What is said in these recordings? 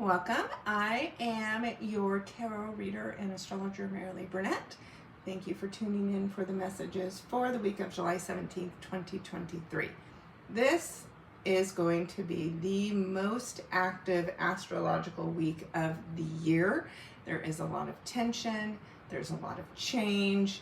Welcome. I am your tarot reader and astrologer, Marilee Burnett. Thank you for tuning in for the messages for the week of July 17th, 2023. This is going to be the most active astrological week of the year. There is a lot of tension. There's a lot of change.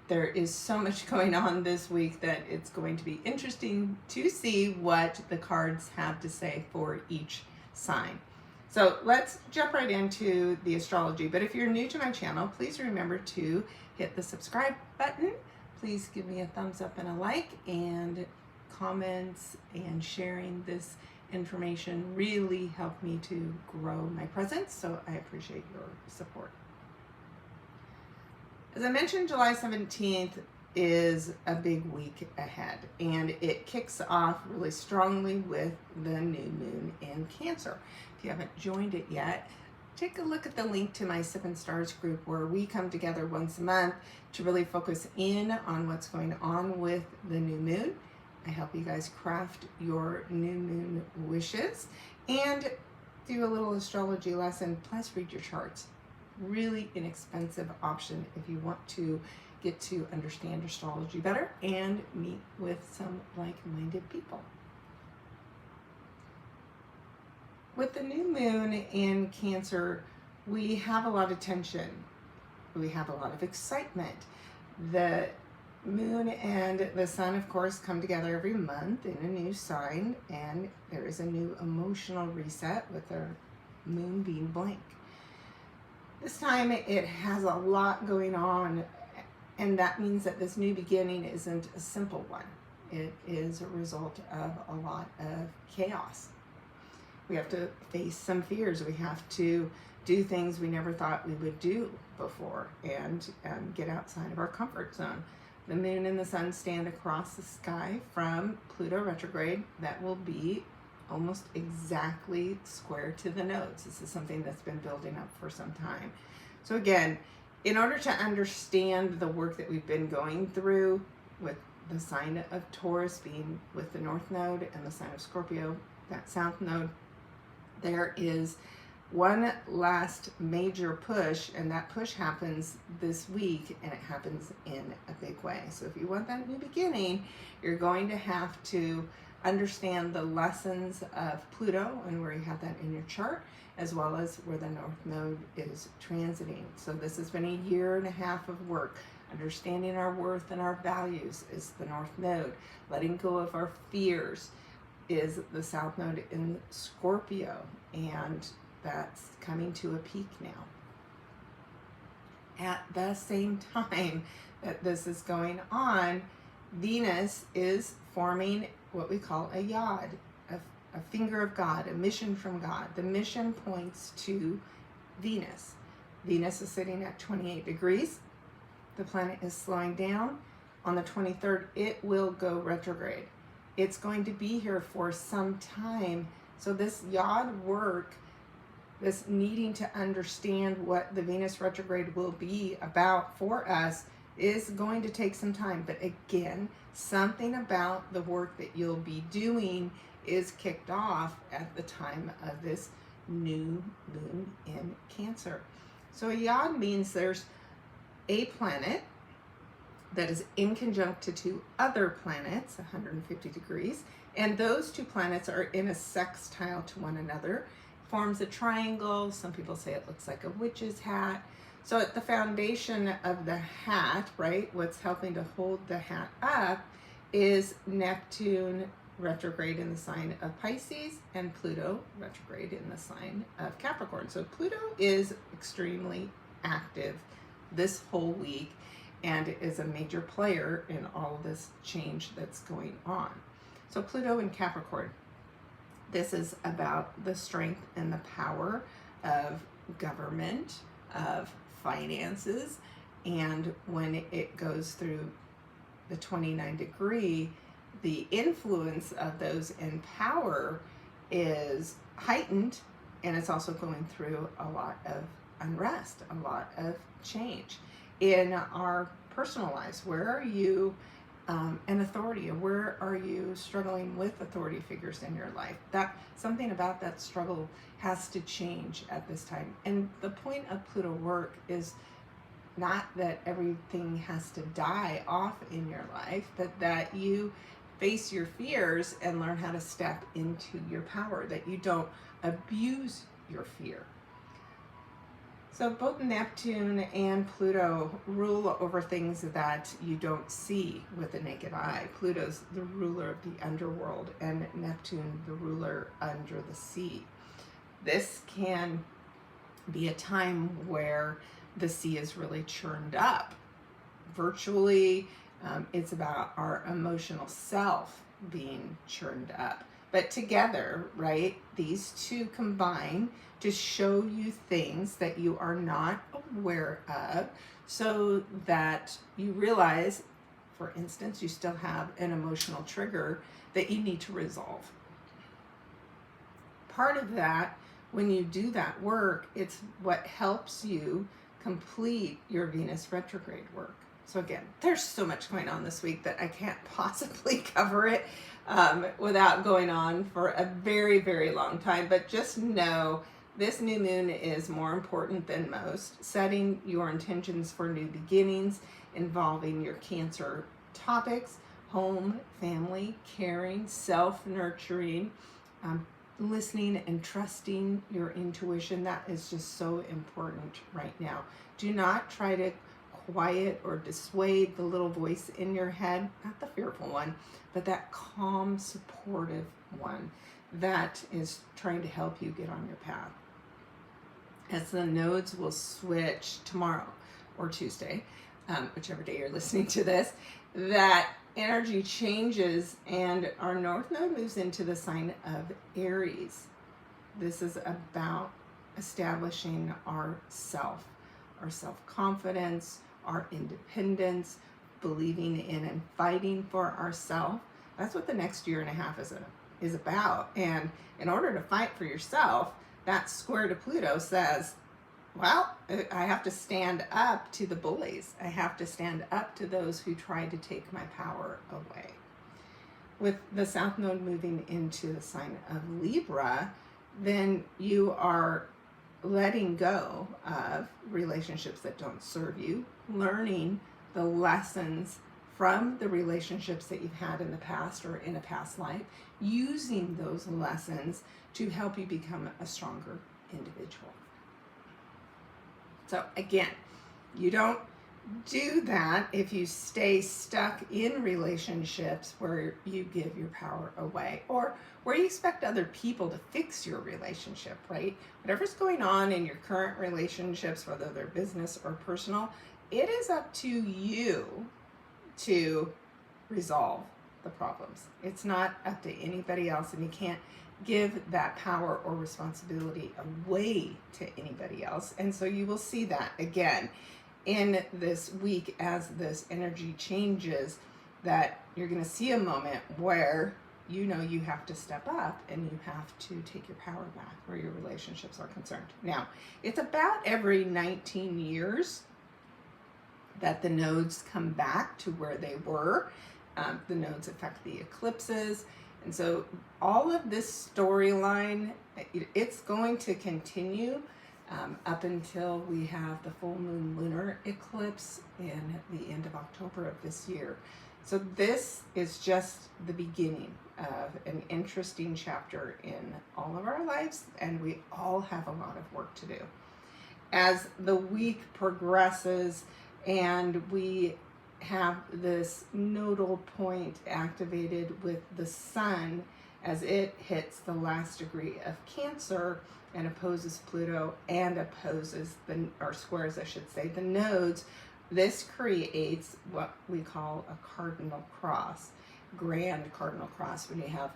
There is so much going on this week that it's going to be interesting to see what the cards have to say for each sign. So let's jump right into the astrology. But if you're new to my channel, please remember to hit the subscribe button. Please give me a thumbs up and a like, and comments and sharing this information really help me to grow my presence. So I appreciate your support. As I mentioned, July 17th is a big week ahead, and it kicks off really strongly with the new moon in Cancer. If you haven't joined it yet, take a look at the link to my Sippin' Stars group, where we come together once a month to really focus in on what's going on with the new moon. I help you guys craft your new moon wishes and do a little astrology lesson, plus read your charts. Really inexpensive option if you want to get to understand astrology better and meet with some like-minded people. With the new moon in Cancer, we have a lot of tension. We have a lot of excitement. The moon and the sun, of course, come together every month in a new sign, and there is a new emotional reset with the moon being blank. This time it has a lot going on, and that means that this new beginning isn't a simple one. It is a result of a lot of chaos. We have to face some fears. We have to do things we never thought we would do before, and get outside of our comfort zone. The moon and the sun stand across the sky from Pluto retrograde. That will be almost exactly square to the nodes. This is something that's been building up for some time. So again, in order to understand the work that we've been going through with the sign of Taurus being with the North Node and the sign of Scorpio, that South Node, there is one last major push, and that push happens this week, and it happens in a big way. So if you want that new beginning, you're going to have to understand the lessons of Pluto and where you have that in your chart, as well as where the North Node is transiting. So this has been a year and a half of work. Understanding our worth and our values is the North Node. Letting go of our fears is the South Node in Scorpio, and that's coming to a peak now. At the same time that this is going on, Venus is forming what we call a yod, a finger of God, a mission from God. The mission points to Venus. Venus is sitting at 28 degrees. The planet is slowing down. On the 23rd, it will go retrograde. It's going to be here for some time. So this yod work, this needing to understand what the Venus retrograde will be about for us, is going to take some time. But again, something about the work that you'll be doing is kicked off at the time of this new moon in Cancer. So a yod means there's a planet that is in conjunct to two other planets, 150 degrees, and those two planets are in a sextile to one another, forms a triangle. Some people say it looks like a witch's hat. So at the foundation of the hat, right, what's helping to hold the hat up is Neptune retrograde in the sign of Pisces and Pluto retrograde in the sign of Capricorn. So Pluto is extremely active this whole week and is a major player in all of this change that's going on. So Pluto in Capricorn, this is about the strength and the power of government, of finances, and when it goes through the 29 degree, the influence of those in power is heightened, and it's also going through a lot of unrest, a lot of change in our personal lives. Where are you and authority. Where are you struggling with authority figures in your life? That something about that struggle has to change at this time. And the point of Pluto work is not that everything has to die off in your life, but that you face your fears and learn how to step into your power, that you don't abuse your fear. So both Neptune and Pluto rule over things that you don't see with the naked eye. Pluto's the ruler of the underworld, and Neptune the ruler under the sea. This can be a time where the sea is really churned up. Virtually, it's about our emotional self being churned up. But together, right, these two combine to show you things that you are not aware of, so that you realize, for instance, you still have an emotional trigger that you need to resolve. Part of that, when you do that work, it's what helps you complete your Venus retrograde work. So again, there's so much going on this week that I can't possibly cover it without going on for a very, very long time. But just know this new moon is more important than most. Setting your intentions for new beginnings involving your Cancer topics: home, family, caring, self-nurturing, listening and trusting your intuition. That is just so important right now. Do not try to quiet or dissuade the little voice in your head, not the fearful one, but that calm, supportive one that is trying to help you get on your path. As the nodes will switch tomorrow or Tuesday, whichever day you're listening to this, that energy changes and our North Node moves into the sign of Aries. This is about establishing our self-confidence, our independence, believing in and fighting for ourselves. That's what the next year and a half is about. And in order to fight for yourself, that square to Pluto says, well, I have to stand up to the bullies. I have to stand up to those who try to take my power away. With the South Node moving into the sign of Libra, then you are letting go of relationships that don't serve you, learning the lessons from the relationships that you've had in the past or in a past life, using those lessons to help you become a stronger individual. So again, you don't do that if you stay stuck in relationships where you give your power away, or where you expect other people to fix your relationship, right? Whatever's going on in your current relationships, whether they're business or personal, it is up to you to resolve the problems. It's not up to anybody else, and you can't give that power or responsibility away to anybody else. And so you will see that again in this week as this energy changes, that you're going to see a moment where you know you have to step up and you have to take your power back where your relationships are concerned. Now, it's about every 19 years that the nodes come back to where they were. The nodes affect the eclipses. And so all of this storyline, it's going to continue up until we have the full moon lunar eclipse in the end of October of this year. So this is just the beginning of an interesting chapter in all of our lives, and we all have a lot of work to do. As the week progresses and we have this nodal point activated with the sun as it hits the last degree of Cancer and opposes Pluto and opposes or squares, I should say, the nodes, this creates what we call a cardinal cross, Grand Cardinal Cross, when you have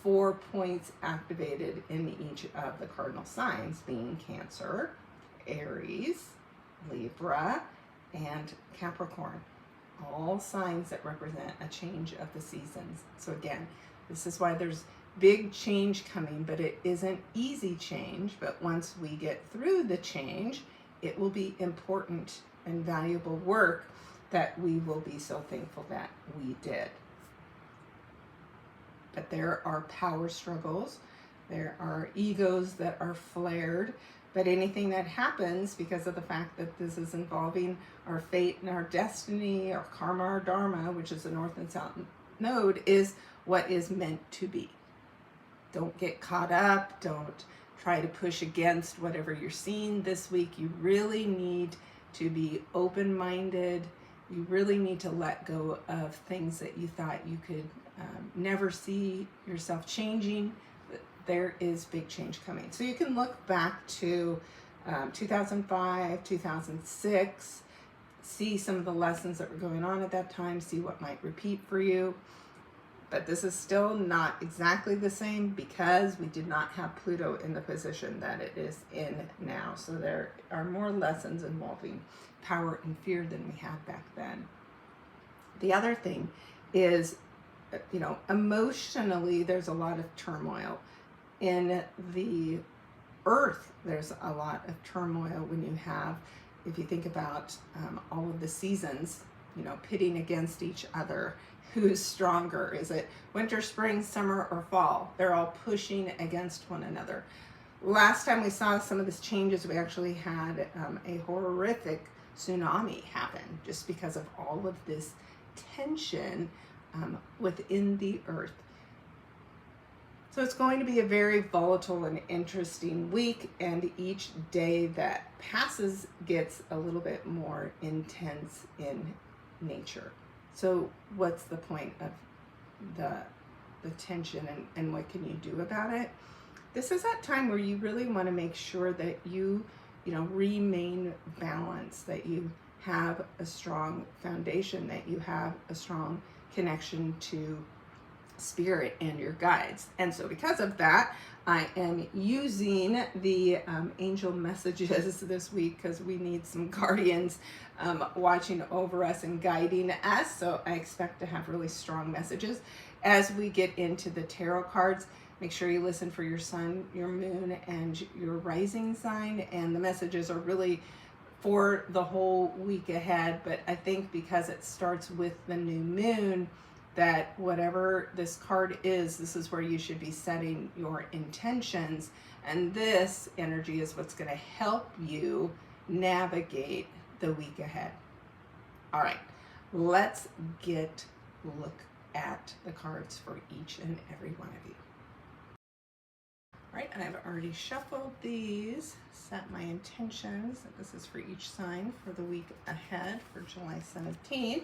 4 points activated in each of the cardinal signs, being Cancer, Aries, Libra, and Capricorn. All signs that represent a change of the seasons. So again, this is why there's big change coming, but it isn't easy change. But once we get through the change, it will be important and valuable work that we will be so thankful that we did. But there are power struggles, there are egos that are flared, but anything that happens because of the fact that this is involving our fate and our destiny, our karma, our dharma, which is the north and south node, is what is meant to be. Don't get caught up. Don't try to push against whatever you're seeing this week. You really need to be open-minded. You really need to let go of things that you thought you could never see yourself changing. There is big change coming. So you can look back to 2005, 2006, see some of the lessons that were going on at that time, see what might repeat for you. But this is still not exactly the same because we did not have Pluto in the position that it is in now. So there are more lessons involving power and fear than we had back then. The other thing is, you know, emotionally, there's a lot of turmoil. In the earth, there's a lot of turmoil when you have, if you think about all of the seasons, you know, pitting against each other. Who's stronger? Is it winter, spring, summer, or fall? They're all pushing against one another. Last time we saw some of these changes, we actually had a horrific tsunami happen just because of all of this tension within the earth. So it's going to be a very volatile and interesting week, and each day that passes gets a little bit more intense in nature. So what's the point of the tension, and what can you do about it? This is that time where you really want to make sure that you remain balanced, that you have a strong foundation, that you have a strong connection to spirit and your guides. And so because of that, I am using the angel messages this week because we need some guardians watching over us and guiding us. So I expect to have really strong messages as we get into the tarot cards. Make sure you listen for your sun, your moon, and your rising sign. And the messages are really for the whole week ahead. But I think because it starts with the new moon, that whatever this card is, this is where you should be setting your intentions. And this energy is what's going to help you navigate the week ahead. All right, let's look at the cards for each and every one of you. All right, I've already shuffled these, set my intentions. This is for each sign for the week ahead for July 17th.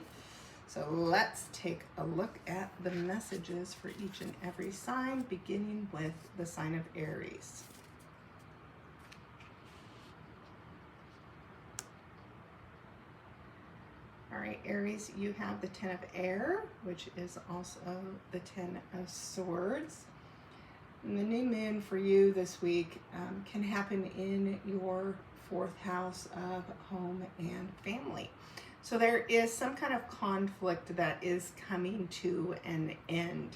So let's take a look at the messages for each and every sign, beginning with the sign of Aries. All right, Aries, you have the 10 of Air, which is also the 10 of Swords. And the new moon for you this week can happen in your 4th house of home and family. So there is some kind of conflict that is coming to an end.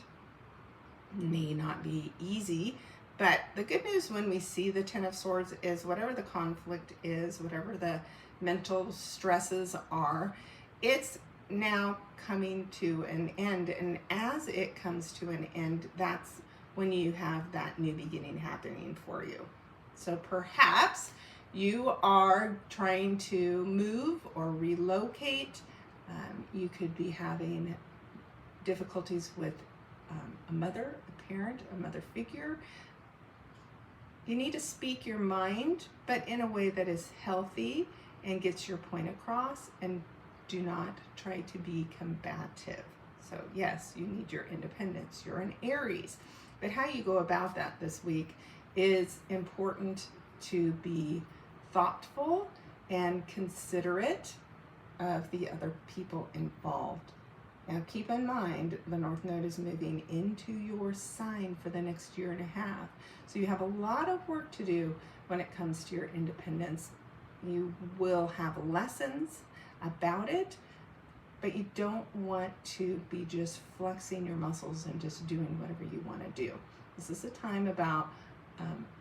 May not be easy, but the good news when we see the 10 of Swords is whatever the conflict is, whatever the mental stresses are, it's now coming to an end. And as it comes to an end, that's when you have that new beginning happening for you. So perhaps you are trying to move or relocate. You could be having difficulties with a mother, a parent, a mother figure. You need to speak your mind, but in a way that is healthy and gets your point across, and do not try to be combative. So yes, you need your independence. You're an Aries, but how you go about that this week is important to be thoughtful and considerate of the other people involved. Now keep in mind, the North Node is moving into your sign for the next year and a half. So you have a lot of work to do when it comes to your independence. You will have lessons about it, but you don't want to be just flexing your muscles and just doing whatever you want to do. This is a time about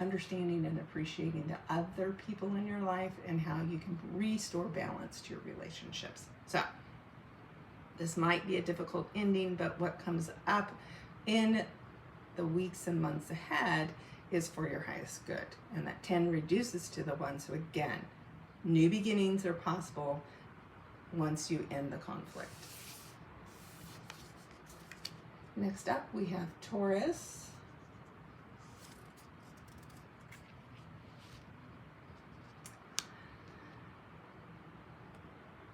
understanding and appreciating the other people in your life and how you can restore balance to your relationships. So This might be a difficult ending, but what comes up in the weeks and months ahead is for your highest good. And that 10 reduces to the 1. So again, new beginnings are possible once you end the conflict. Next up, we have Taurus.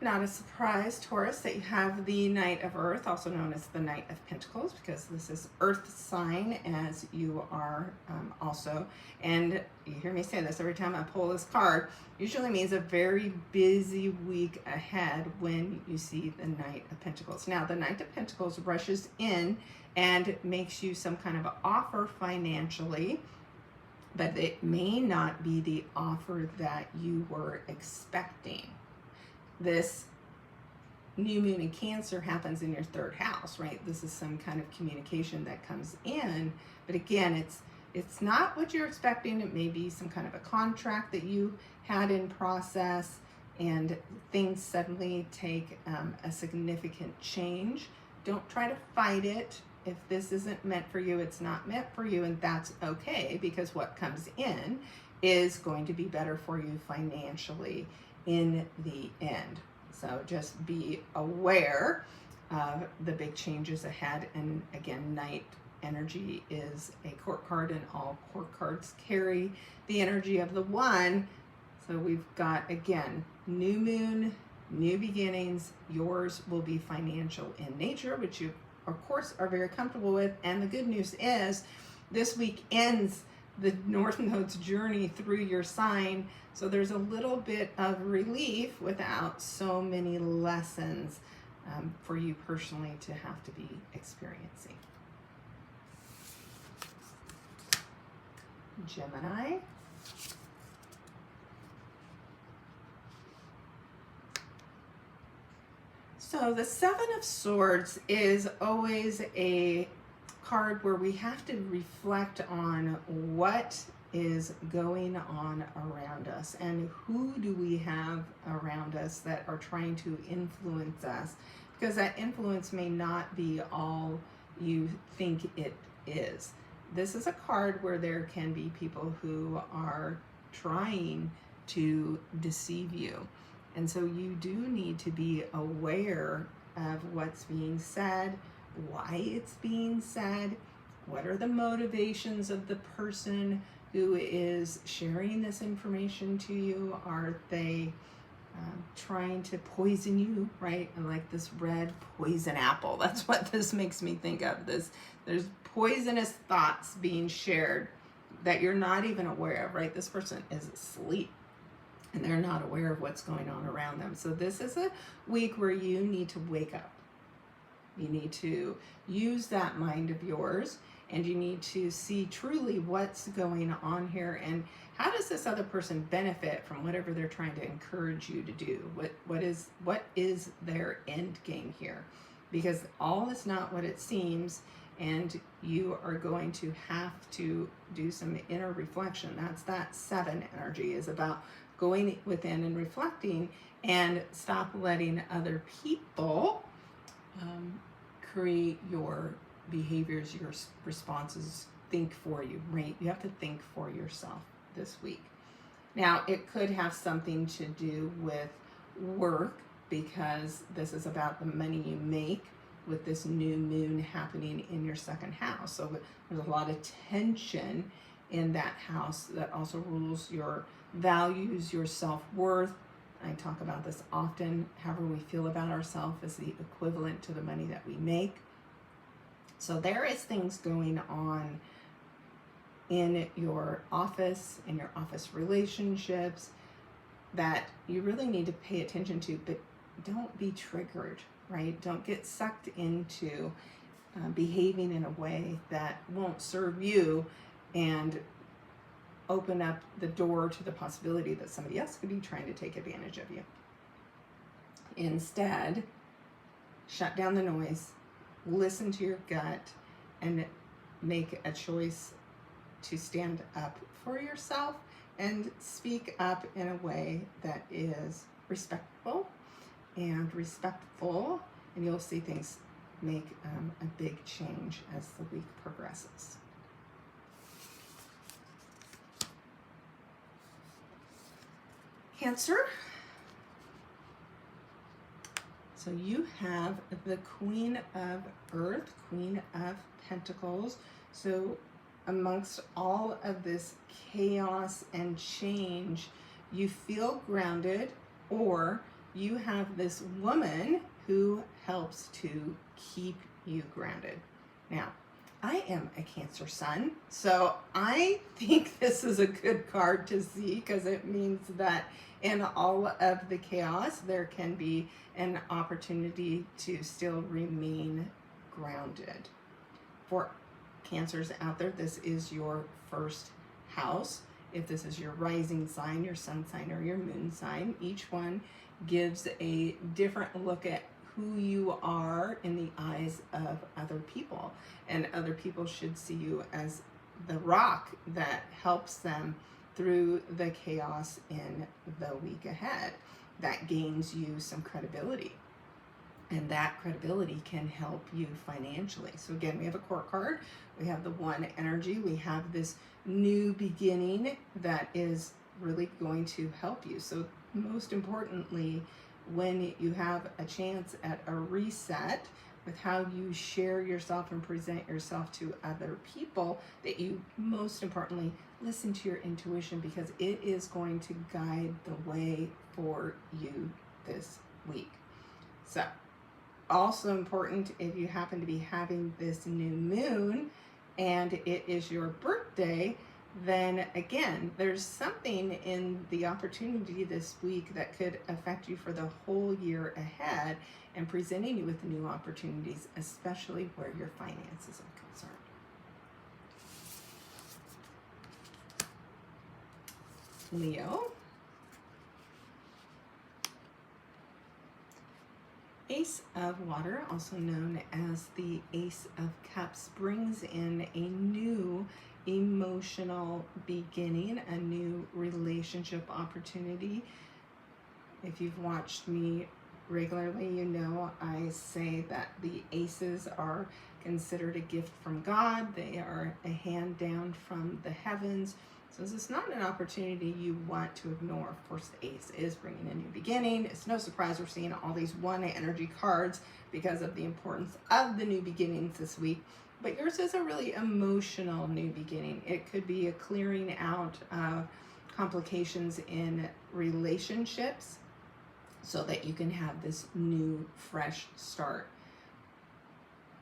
Not a surprise, Taurus, that you have the Knight of Earth, also known as the Knight of Pentacles, because this is Earth sign, as you are also. And you hear me say this every time I pull this card, usually means a very busy week ahead when you see the Knight of Pentacles. Now, the Knight of Pentacles rushes in and makes you some kind of offer financially, but it may not be the offer that you were expecting. This new moon in Cancer happens in your 3rd house, right? This is some kind of communication that comes in, but again, it's not what you're expecting. It may be some kind of a contract that you had in process, and things suddenly take a significant change. Don't try to fight it. If this isn't meant for you, it's not meant for you, and that's okay, because what comes in is going to be better for you financially in the end. So just be aware of the big changes ahead. And again, Knight energy is a court card, and all court cards carry the energy of the 1. So we've got, again, new moon, new beginnings. Yours will be financial in nature, which you of course are very comfortable with. And the good news is this week ends the North Node's journey through your sign, so there's a little bit of relief without so many lessons for you personally to have to be experiencing. Gemini. So the 7 of Swords is always a card where we have to reflect on what is going on around us and who do we have around us that are trying to influence us, because that influence may not be all you think it is. This is a card where there can be people who are trying to deceive you, and so you do need to be aware of what's being said, why it's being said, what are the motivations of the person who is sharing this information to you. Are they trying to poison you, right? And like this red poison apple, that's what this makes me think of. There's poisonous thoughts being shared that you're not even aware of, right? This person is asleep and they're not aware of what's going on around them. So this is a week where you need to wake up. You need to use that mind of yours, and you need to see truly what's going on here, and how does this other person benefit from whatever they're trying to encourage you to do? What is their end game here? Because all is not what it seems, and you are going to have to do some inner reflection. That's that 7 energy, is about going within and reflecting, and stop letting other people create your behaviors, your responses, think for you, right? You have to think for yourself this week. Now, it could have something to do with work, because this is about the money you make with this new moon happening in your 2nd house. So there's a lot of tension in that house that also rules your values, your self-worth. I talk about this often. However we feel about ourselves is the equivalent to the money that we make. So there is things going on in your office, in your office relationships, that you really need to pay attention to, but don't be triggered, right? Don't get sucked into behaving in a way that won't serve you and open up the door to the possibility that somebody else could be trying to take advantage of you. Instead, shut down the noise, listen to your gut, and make a choice to stand up for yourself and speak up in a way that is respectful and respectful and you'll see things make a big change as the week progresses. Cancer. So you have the Queen of Earth, Queen of Pentacles. So amongst all of this chaos and change, you feel grounded, or you have this woman who helps to keep you grounded. Now, I am a Cancer sun, so I think this is a good card to see, because it means that in all of the chaos, there can be an opportunity to still remain grounded. For Cancers out there, this is your first house. If this is your rising sign, your sun sign, or your moon sign, each one gives a different look at who you are in the eyes of other people. And other people should see you as the rock that helps them through the chaos in the week ahead. That gains you some credibility. And that credibility can help you financially. So again, we have a court card. We have the one energy. We have this new beginning that is really going to help you. So most importantly, when you have a chance at a reset with how you share yourself and present yourself to other people, that you most importantly listen to your intuition, because it is going to guide the way for you this week. So also important, if you happen to be having this new moon and it is your birthday, then again, there's something in the opportunity this week that could affect you for the whole year ahead, and presenting you with new opportunities, especially where your finances are concerned. Leo. Ace of Water, also known as the Ace of Cups, brings in a new emotional beginning, a new relationship opportunity. If you've watched me regularly, you know I say that the aces are considered a gift from God. They are a hand down from the heavens. So this is not an opportunity you want to ignore. Of course, the ace is bringing a new beginning. It's no surprise we're seeing all these one energy cards because of the importance of the new beginnings this week. But yours is a really emotional new beginning. It could be a clearing out of complications in relationships so that you can have this new, fresh start.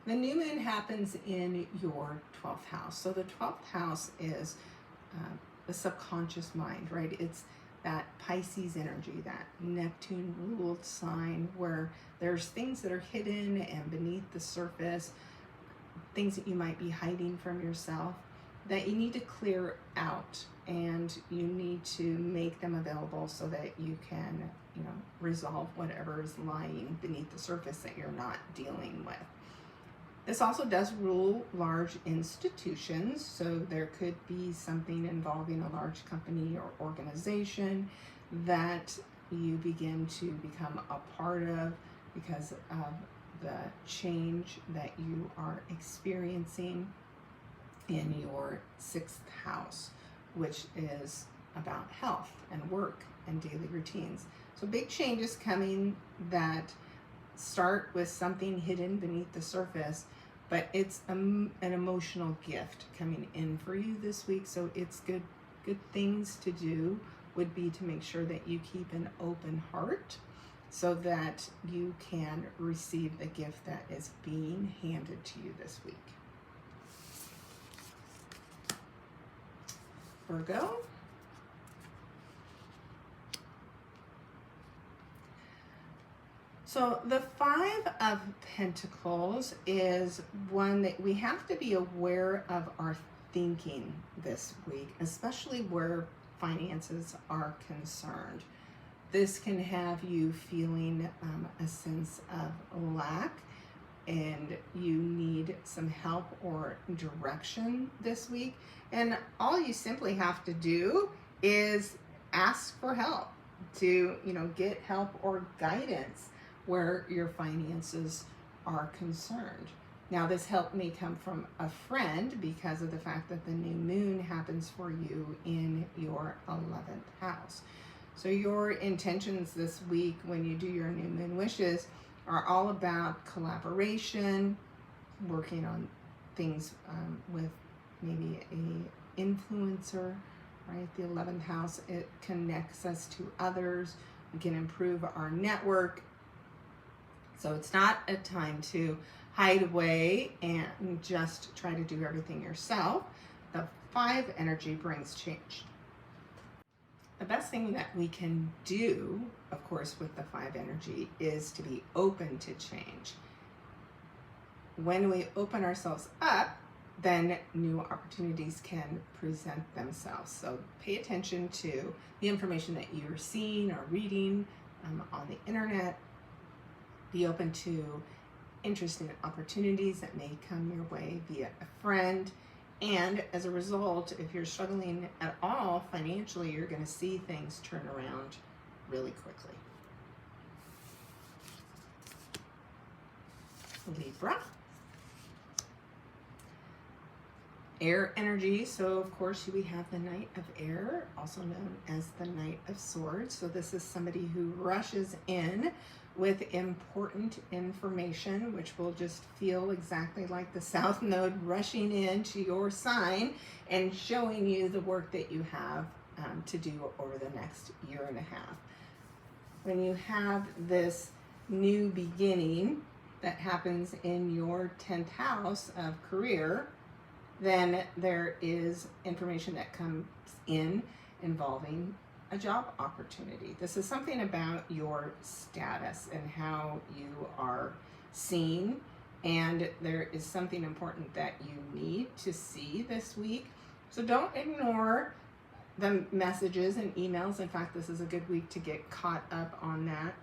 The new moon happens in your 12th house. So the 12th house is the subconscious mind, right? It's that Pisces energy, that Neptune ruled sign, where there's things that are hidden and beneath the surface, things that you might be hiding from yourself that you need to clear out, and you need to make them available so that you can, resolve whatever is lying beneath the surface that you're not dealing with. This also does rule large institutions, so there could be something involving a large company or organization that you begin to become a part of because of the change that you are experiencing in your 6th house, which is about health and work and daily routines. So big changes coming that start with something hidden beneath the surface, but it's an emotional gift coming in for you this week. So it's good things to do would be to make sure that you keep an open heart so that you can receive the gift that is being handed to you this week. Virgo. So the 5 of Pentacles is one that we have to be aware of our thinking this week, especially where finances are concerned. This can have you feeling a sense of lack, and you need some help or direction this week. And all you simply have to do is ask for help, to get help or guidance where your finances are concerned. Now, this help may come from a friend because of the fact that the new moon happens for you in your 11th house. So your intentions this week when you do your new moon wishes are all about collaboration, working on things with maybe a influencer, right? The 11th house, it connects us to others. We can improve our network. So it's not a time to hide away and just try to do everything yourself. The 5 energy brings change. The best thing that we can do, of course, with the 5 energy is to be open to change. When we open ourselves up, then new opportunities can present themselves. So pay attention to the information that you're seeing or reading on the internet. Be open to interesting opportunities that may come your way via a friend. And as a result, if you're struggling at all financially, you're going to see things turn around really quickly. Libra. Air energy, so of course we have the Knight of Air, also known as the Knight of Swords. So this is somebody who rushes in with important information, which will just feel exactly like the South Node rushing into your sign and showing you the work that you have to do over the next year and a half. When you have this new beginning that happens in your 10th house of career, then there is information that comes in involving a job opportunity. This is something about your status and how you are seen, and there is something important that you need to see this week. So don't ignore the messages and emails. In fact, this is a good week to get caught up on that.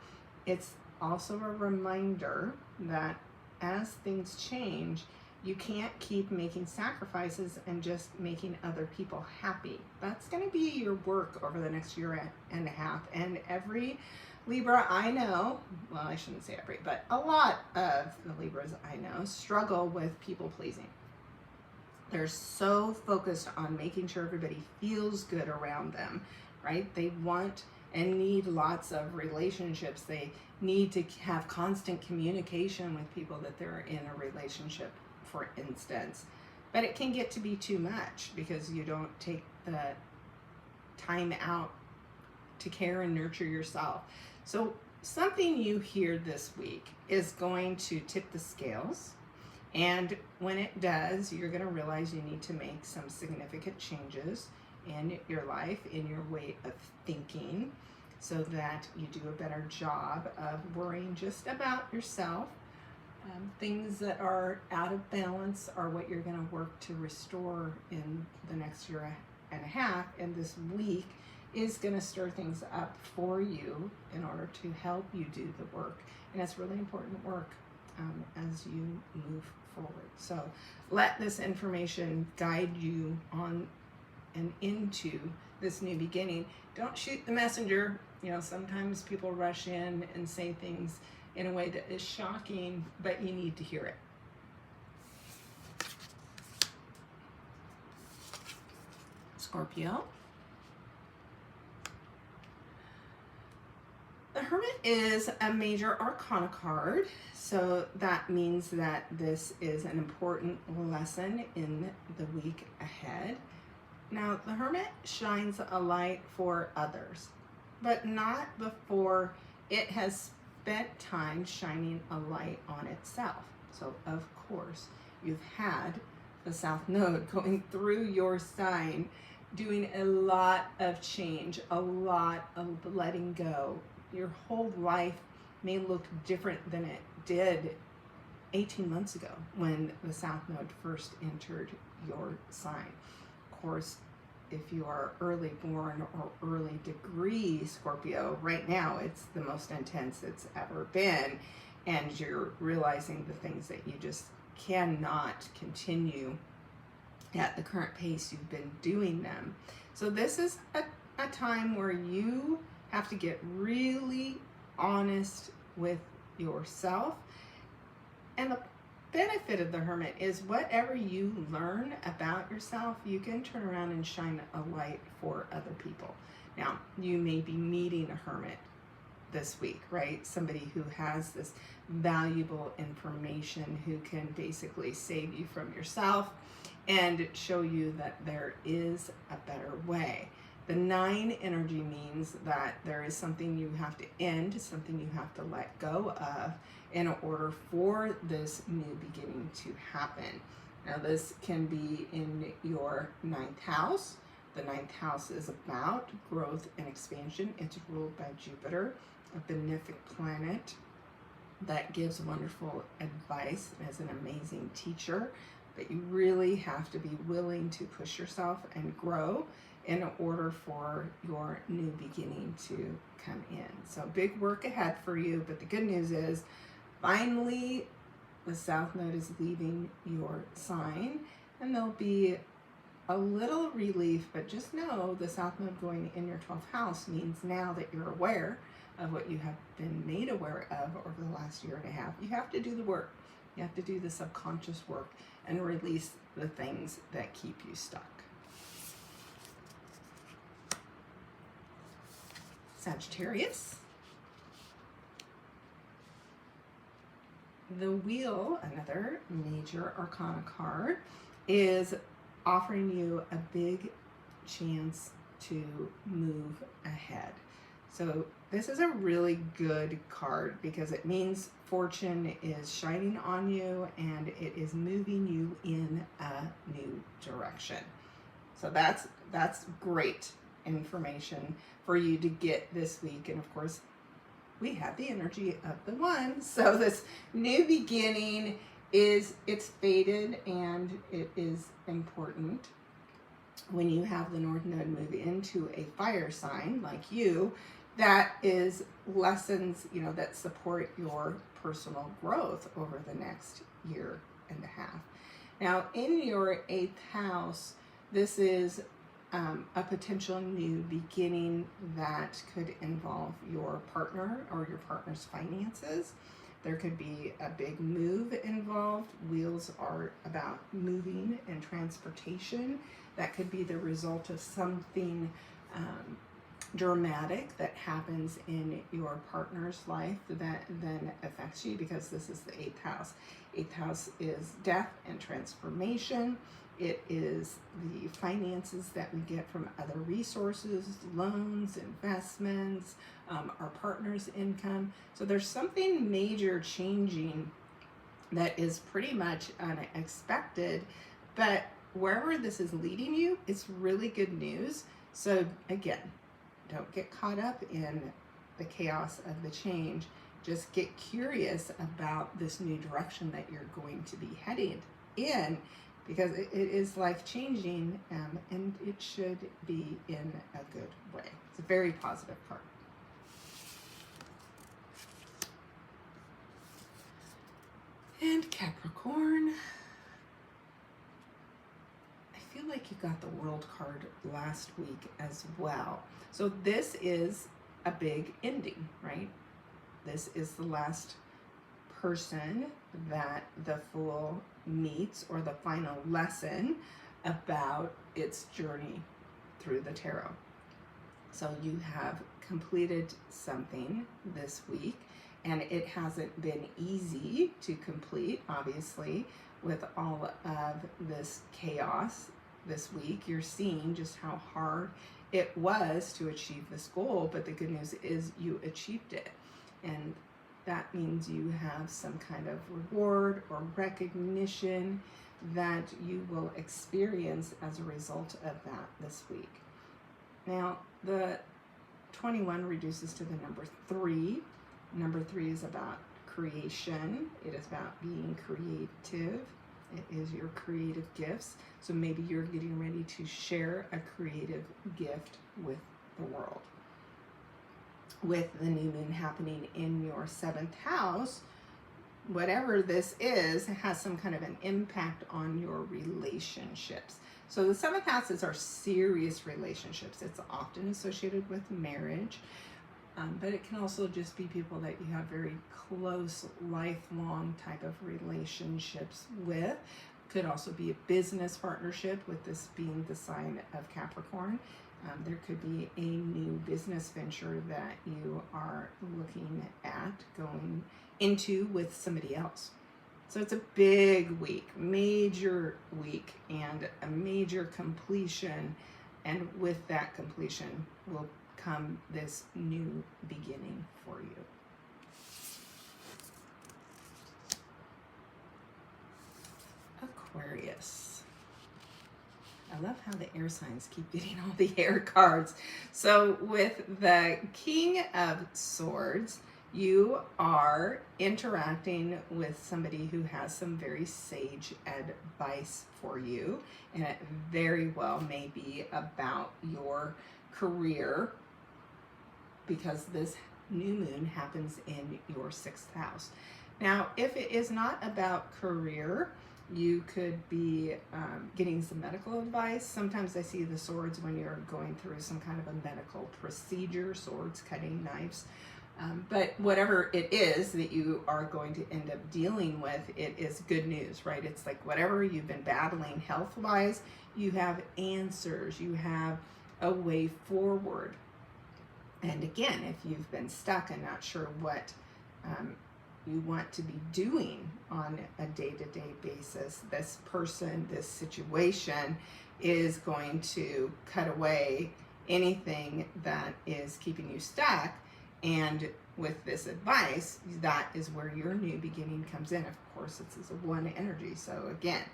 It's also a reminder that as things change, you can't keep making sacrifices and just making other people happy. That's going to be your work over the next year and a half. And every Libra I know, well, I shouldn't say every, but a lot of the Libras I know struggle with people pleasing. They're so focused on making sure everybody feels good around them, right? They want and need lots of relationships. They need to have constant communication with people that they're in a relationship, for instance. But it can get to be too much because you don't take the time out to care and nurture yourself. So something you hear this week is going to tip the scales. And when it does, you're going to realize you need to make some significant changes in your life, in your way of thinking, so that you do a better job of worrying just about yourself. Things that are out of balance are what you're going to work to restore in the next year and a half. And this week is going to stir things up for you in order to help you do the work. And it's really important work as you move forward. So let this information guide you on and into this new beginning. Don't shoot the messenger. You know, sometimes people rush in and say things in a way that is shocking, but you need to hear it. Scorpio. The Hermit is a major arcana card, so that means that this is an important lesson in the week ahead. Now, the Hermit shines a light for others, but not before it has spent time shining a light on itself. So, of course, you've had the South Node going through your sign, doing a lot of change, a lot of letting go. Your whole life may look different than it did 18 months ago when the South Node first entered your sign. Of course, if you are early born or early degree Scorpio, right now it's the most intense it's ever been, and you're realizing the things that you just cannot continue at the current pace you've been doing them. So this is a time where you have to get really honest with yourself. And the benefit of the Hermit is whatever you learn about yourself, you can turn around and shine a light for other people. Now, you may be meeting a Hermit this week, right? Somebody who has this valuable information, who can basically save you from yourself and show you that there is a better way. The 9 energy means that there is something you have to end, something you have to let go of in order for this new beginning to happen. Now, this can be in your 9th house. The 9th house is about growth and expansion. It's ruled by Jupiter, a benefic planet that gives wonderful advice and is an amazing teacher. But you really have to be willing to push yourself and grow in order for your new beginning to come in. So big work ahead for you, but the good news is finally the South Node is leaving your sign, and there'll be a little relief, but just know the South Node going in your 12th house means now that you're aware of what you have been made aware of over the last year and a half. You have to do the work. You have to do the subconscious work and release the things that keep you stuck. Sagittarius. The Wheel, another major arcana card, is offering you a big chance to move ahead. So this is a really good card because it means fortune is shining on you and it is moving you in a new direction. So that's great information for you to get this week. And of course, we have the energy of the one. So this new beginning it's fated and it is important. When you have the North Node move into a fire sign like you, that is lessons, you know, that support your personal growth over the next year and a half. Now, in your 8th house, this is a potential new beginning that could involve your partner or your partner's finances. There could be a big move involved. Wheels are about moving and transportation. That could be the result of something dramatic that happens in your partner's life that then affects you, because this is the 8th house. 8th house is death and transformation. It is the finances that we get from other resources, loans, investments, our partner's income. So there's something major changing that is pretty much unexpected, but wherever this is leading you, it's really good news. So again, don't get caught up in the chaos of the change. Just get curious about this new direction that you're going to be headed in, because it is life-changing, and it should be in a good way. It's a very positive card. And Capricorn. I feel like you got the World card last week as well. So this is a big ending, right? This is the last person that the Fool meets, or the final lesson about its journey through the tarot. So you have completed something this week, and it hasn't been easy to complete, obviously, with all of this chaos this week. You're seeing just how hard it was to achieve this goal, but the good news is you achieved it. And that means you have some kind of reward or recognition that you will experience as a result of that this week. Now, the 21 reduces to the number 3. Number 3 is about creation. It is about being creative. It is your creative gifts. So maybe you're getting ready to share a creative gift with the world. With the new moon happening in your 7th house, whatever this is, it has some kind of an impact on your relationships. So the 7th house is our serious relationships. It's often associated with marriage. But it can also just be people that you have very close, lifelong type of relationships with. Could also be a business partnership, with this being the sign of Capricorn. There could be a new business venture that you are looking at going into with somebody else. So it's a big week, major week, and a major completion. And with that completion will come this new beginning for you. Aquarius. I love how the air signs keep getting all the air cards. So with the King of Swords, you are interacting with somebody who has some very sage advice for you, and it very well may be about your career, because this new moon happens in your 6th house. Now, if it is not about career, you could be getting some medical advice. Sometimes I see the swords when you're going through some kind of a medical procedure, swords, cutting knives. But whatever it is that you are going to end up dealing with, it is good news, right? It's like whatever you've been battling health-wise, you have answers, you have a way forward. And again, if you've been stuck and not sure what you want to be doing on a day-to-day basis, this person, this situation is going to cut away anything that is keeping you stuck. And with this advice, that is where your new beginning comes in. Of course, this is a 1 energy. So again,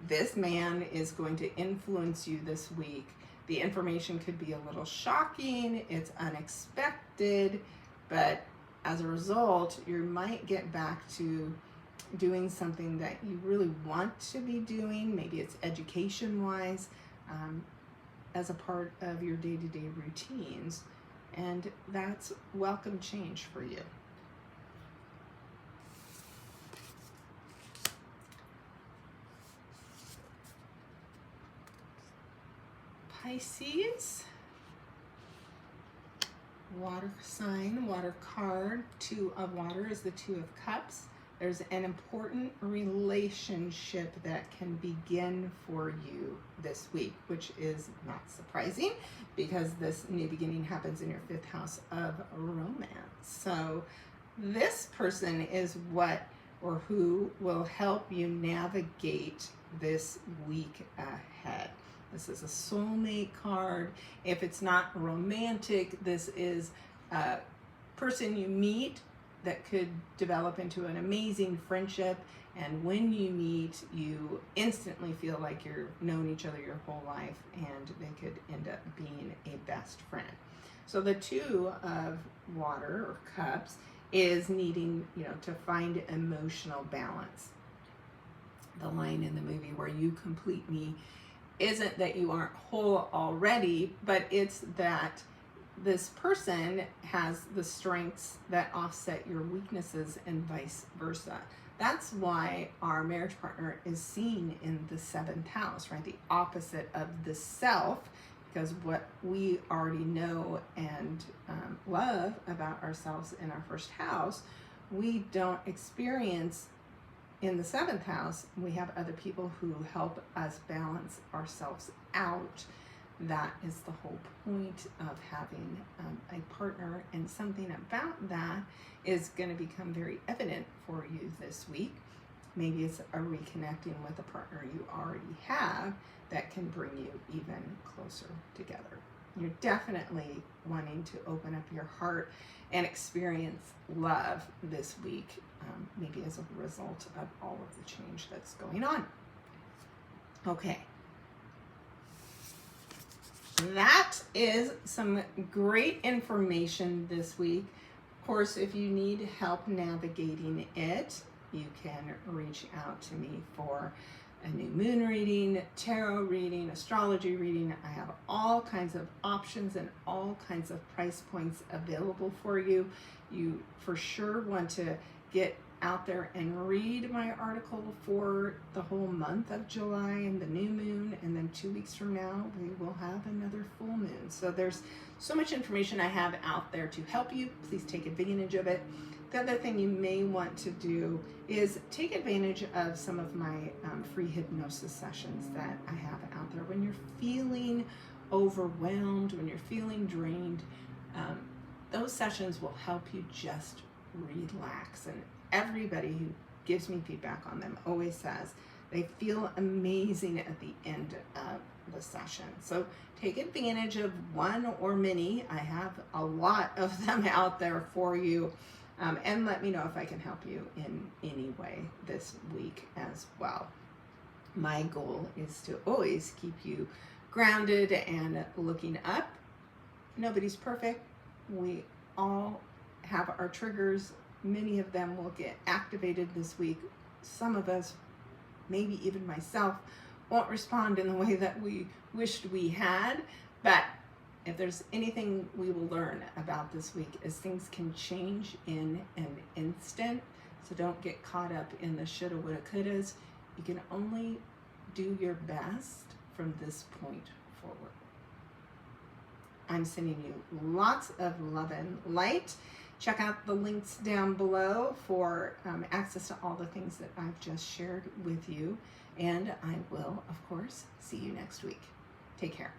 this man is going to influence you this week. The information could be a little shocking, it's unexpected, but as a result, you might get back to doing something that you really want to be doing. Maybe it's education-wise, as a part of your day-to-day routines. And that's welcome change for you. Pisces, water sign, water card, 2 of water is the 2 of cups. There's an important relationship that can begin for you this week, which is not surprising because this new beginning happens in your 5th house of romance. So this person is what or who will help you navigate this week ahead. This is a soulmate card. If it's not romantic, this is a person you meet that could develop into an amazing friendship, and when you meet, you instantly feel like you've known each other your whole life, and they could end up being a best friend. So the 2 of water or cups is needing, to find emotional balance. The line in the movie where you complete me isn't that you aren't whole already, but it's that this person has the strengths that offset your weaknesses and vice versa. That's why our marriage partner is seen in the 7th house, right? The opposite of the self, because what we already know and love about ourselves in our 1st house, we don't experience in the 7th house. We have other people who help us balance ourselves out. That is the whole point of having a partner, and something about that is going to become very evident for you this week. Maybe it's a reconnecting with a partner you already have that can bring you even closer together. You're definitely wanting to open up your heart and experience love this week, maybe as a result of all of the change that's going on. Okay. That is some great information this week. Of course, if you need help navigating it, you can reach out to me for a new moon reading, tarot reading, astrology reading. I have all kinds of options and all kinds of price points available for you. You for sure want to get out there and read my article for the whole month of July and the new moon, and then 2 weeks from now we will have another full moon. So there's so much information I have out there to help you. Please take advantage of it. The other thing you may want to do is take advantage of some of my free hypnosis sessions that I have out there. When you're feeling overwhelmed, when you're feeling drained, those sessions will help you just relax. And everybody who gives me feedback on them always says they feel amazing at the end of the session. So take advantage of one or many. I have a lot of them out there for you. And let me know if I can help you in any way this week as well. My goal is to always keep you grounded and looking up. Nobody's perfect. We all have our triggers. Many of them will get activated this week. Some of us, maybe even myself, won't respond in the way that we wished we had, but if there's anything we will learn about this week is things can change in an instant. So don't get caught up in the shoulda, woulda, couldas. You can only do your best from this point forward. I'm sending you lots of love and light. Check out the links down below for access to all the things that I've just shared with you. And I will, of course, see you next week. Take care.